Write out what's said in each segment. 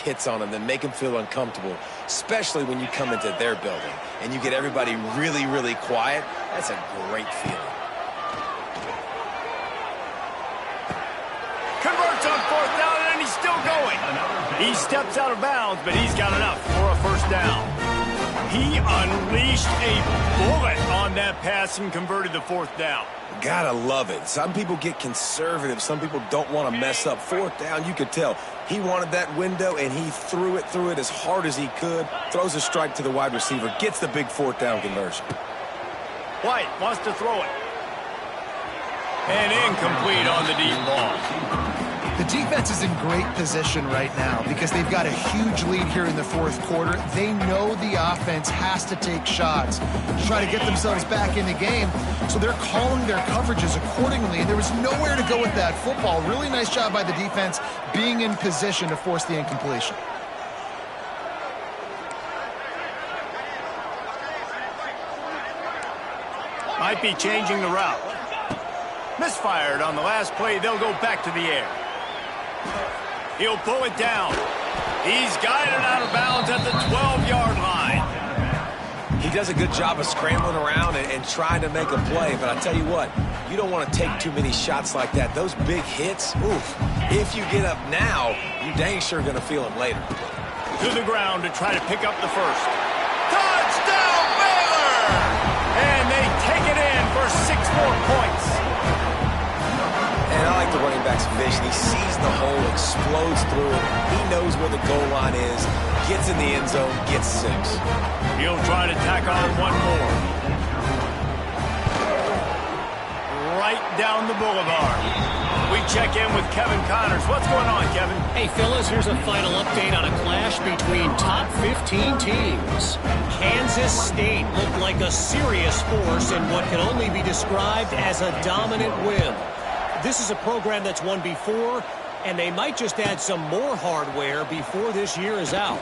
hits on them that make them feel uncomfortable, especially when you come into their building and you get everybody really, really quiet. That's a great feeling. Converts on 4th down, and he's still going. He steps out of bounds, but he's got enough for a first down. He unleashed a bullet on that pass and converted the 4th down. Gotta love it. Some people get conservative. Some people don't want to mess up. 4th down, you could tell. He wanted that window, and he threw it as hard as he could. Throws a strike to the wide receiver. Gets the big 4th down conversion. White wants to throw it. And incomplete on the deep ball. The defense is in great position right now because they've got a huge lead here in the 4th quarter. They know the offense has to take shots to try to get themselves back in the game, so they're calling their coverages accordingly, and there was nowhere to go with that football. Really nice job by the defense being in position to force the incompletion. Might be changing the route. Misfired on the last play. They'll go back to the air. He'll pull it down. He's guided out of bounds at the 12-yard line. He does a good job of scrambling around and trying to make a play, but I tell you what, you don't want to take too many shots like that. Those big hits, oof. If you get up now, you dang sure going to feel them later. To the ground to try to pick up the first. Touchdown, Baylor! And they take it in for 6 more points. And I like the running back's vision. He sees the hole, explodes through it. He knows where the goal line is, gets in the end zone, gets 6. He'll try to tack on one more. Right down the boulevard. We check in with Kevin Connors. What's going on, Kevin? Hey, fellas, here's a final update on a clash between top 15 teams. Kansas State looked like a serious force in what can only be described as a dominant win. This is a program that's won before, and they might just add some more hardware before this year is out.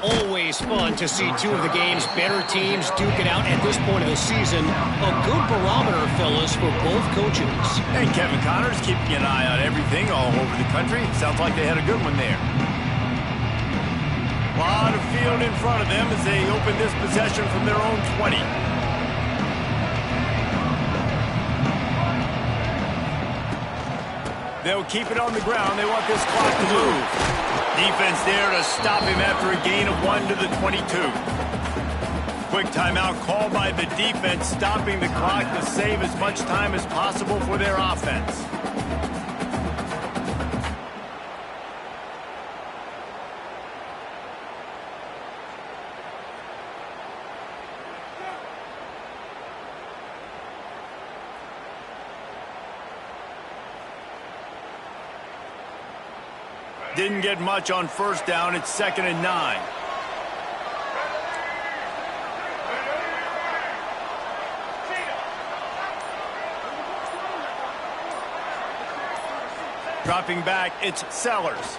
Always fun to see 2 of the game's better teams duke it out at this point of the season. A good barometer, fellas, for both coaches. And Kevin Connors keeping an eye on everything all over the country. Sounds like they had a good one there. A lot of field in front of them as they open this possession from their own 20. They'll keep it on the ground. They want this clock to move. Defense there to stop him after a gain of 1 to the 22. Quick timeout called by the defense, stopping the clock to save as much time as possible for their offense. Didn't get much on 1st down. It's 2nd and 9. Dropping back, it's Sellers.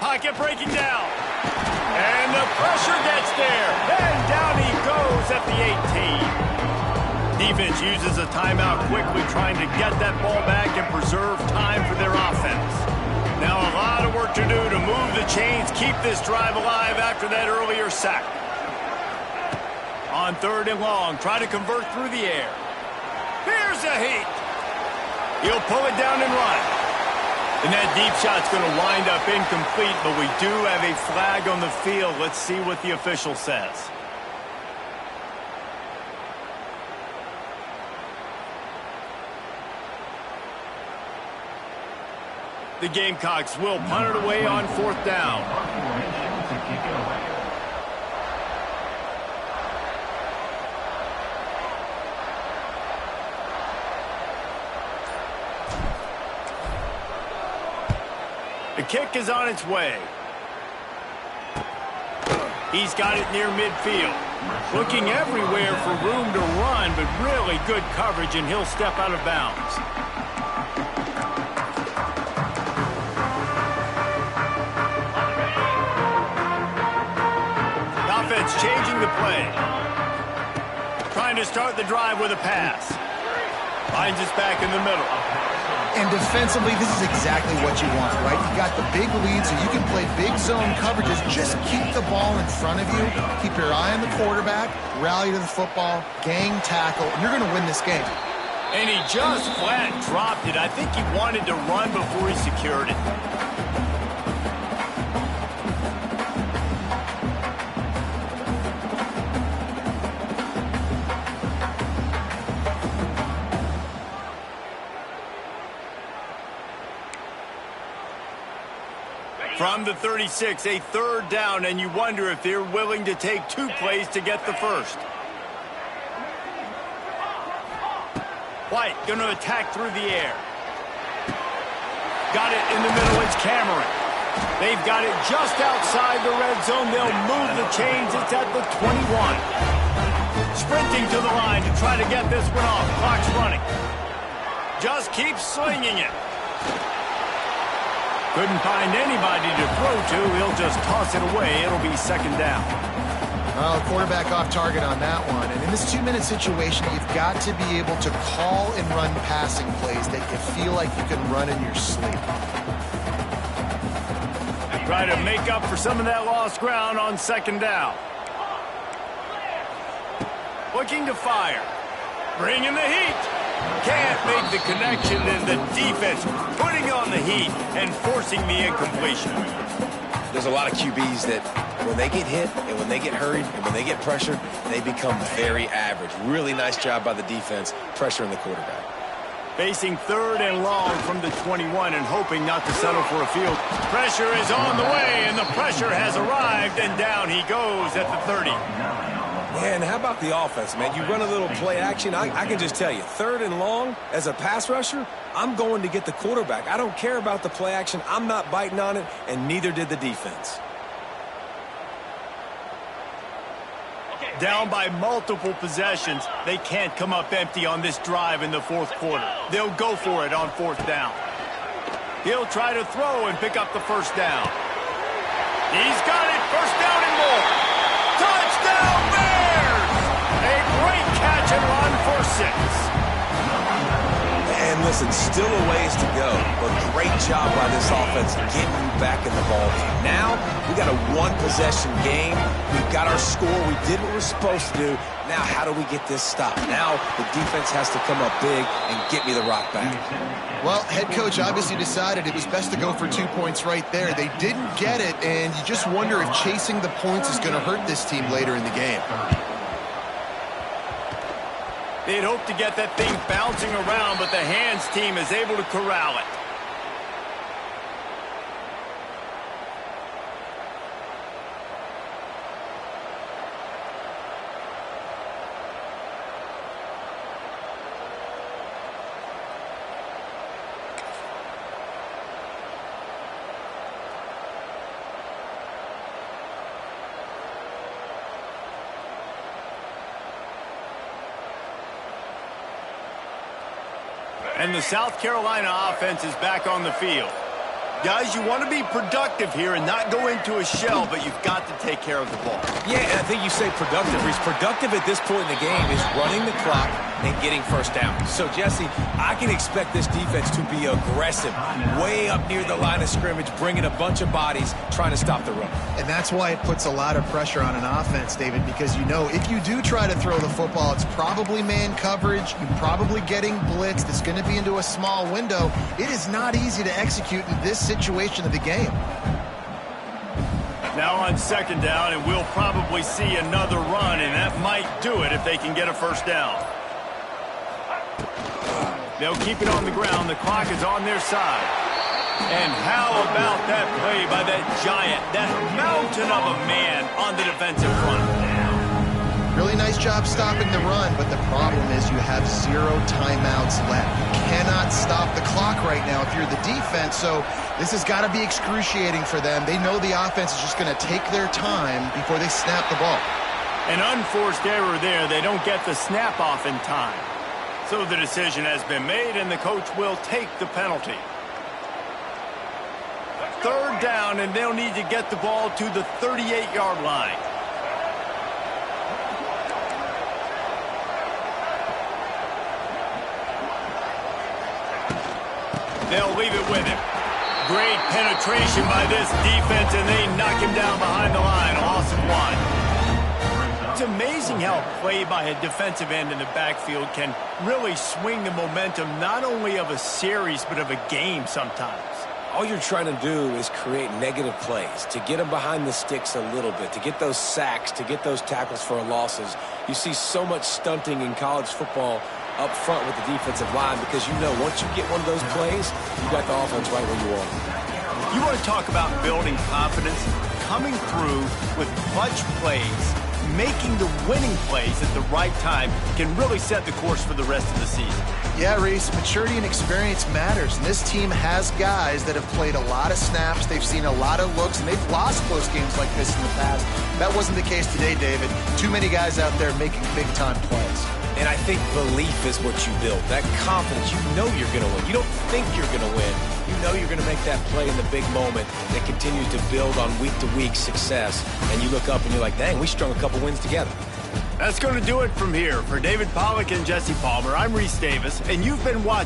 Pocket breaking down. And the pressure gets there. And down he goes at the 18. Defense uses a timeout quickly, trying to get that ball back and preserve time for their offense. Now a lot of work to do to move the chains, keep this drive alive after that earlier sack. On 3rd and long, try to convert through the air. Here's a heat. He'll pull it down and run. And that deep shot's going to wind up incomplete, but we do have a flag on the field. Let's see what the official says. The Gamecocks will punt it away on 4th down. The kick is on its way. He's got it near midfield. Looking everywhere for room to run, but really good coverage, and he'll step out of bounds. Offense changing the play. Trying to start the drive with a pass. Finds us back in the middle. And defensively, this is exactly what you want, right? You got the big lead, so you can play big zone coverages. Just keep the ball in front of you. Keep your eye on the quarterback, rally to the football, gang tackle, and you're going to win this game. And he just flat dropped it. I think he wanted to run before he secured it. From the 36, a third down, and you wonder if they're willing to take 2 plays to get the first. White going to attack through the air. Got it in the middle. It's Cameron. They've got it just outside the red zone. They'll move the chains. It's at the 21. Sprinting to the line to try to get this one off. Clock's running. Just keep slinging it. Couldn't find anybody to throw to. He'll just toss it away. It'll be second down. Well, quarterback off target on that one. And in this 2-minute situation, you've got to be able to call and run passing plays that you feel like you can run in your sleep. Try to make up for some of that lost ground on second down. Looking to fire. Bringing the heat. Can't make the connection, and the defense putting on the heat and forcing the incompletion. There's a lot of QBs that when they get hit and when they get hurried and when they get pressured, they become very average. Really nice job by the defense pressuring the quarterback. Facing third and long from the 21 and hoping not to settle for a field. Pressure is on the way, and the pressure has arrived, and down he goes at the 30. Yeah, and how about the offense, man? You run a little play action. I can just tell you, third and long, as a pass rusher, I'm going to get the quarterback. I don't care about the play action. I'm not biting on it, and neither did the defense. Down by multiple possessions, they can't come up empty on this drive in the fourth quarter. They'll go for it on fourth down. He'll try to throw and pick up the first down. He's got it, first down and more. Touchdown, Bears! A great catch and run for 6. And listen, still a ways to go, but great job by this offense getting you back in the ball game. Now, we got a one-possession game. We've got our score. We did what we're supposed to do. Now, how do we get this stopped? Now, the defense has to come up big and get me the rock back. Well, head coach obviously decided it was best to go for 2 points right there. They didn't get it, and you just wonder if chasing the points is going to hurt this team later in the game. They'd hoped to get that thing bouncing around, but the hands team is able to corral it. And the South Carolina offense is back on the field. Guys, you want to be productive here and not go into a shell, but you've got to take care of the ball. Yeah, and I think you say productive. He's productive at this point in the game is running the clock and getting first down. So, Jesse, I can expect this defense to be aggressive, way up near the line of scrimmage, bringing a bunch of bodies, trying to stop the run. And that's why it puts a lot of pressure on an offense, David, because you know if you do try to throw the football, it's probably man coverage, you're probably getting blitzed, it's going to be into a small window. It is not easy to execute in this situation of the game. Now on second down, and we'll probably see another run, and that might do it if they can get a first down. They'll keep it on the ground. The clock is on their side. And how about that play by that giant, that mountain of a man on the defensive front? Really nice job stopping the run, but the problem is you have 0 timeouts left. You cannot stop the clock right now if you're the defense, so this has got to be excruciating for them. They know the offense is just going to take their time before they snap the ball. An unforced error there. They don't get the snap off in time. So the decision has been made, and the coach will take the penalty. Third down, and they'll need to get the ball to the 38-yard line. They'll leave it with him. Great penetration by this defense, and they knock him down behind the line. Loss of 1. It's amazing how a play by a defensive end in the backfield can really swing the momentum not only of a series but of a game sometimes. All you're trying to do is create negative plays, to get them behind the sticks a little bit, to get those sacks, to get those tackles for losses. You see so much stunting in college football up front with the defensive line because you know once you get one of those plays, you got the offense right where you want it. You want to talk about building confidence? Coming through with clutch plays, making the winning plays at the right time can really set the course for the rest of the season. Yeah, Reese, maturity and experience matters. And this team has guys that have played a lot of snaps. They've seen a lot of looks, and they've lost close games like this in the past. That wasn't the case today, David. Too many guys out there making big-time plays. And I think belief is what you build. That confidence, you know you're going to win. You don't think you're going to win. You know you're going to make that play in the big moment that continues to build on week-to-week success. And you look up and you're like, dang, we strung a couple wins together. That's going to do it from here. For David Pollack and Jesse Palmer, I'm Reese Davis, and you've been watching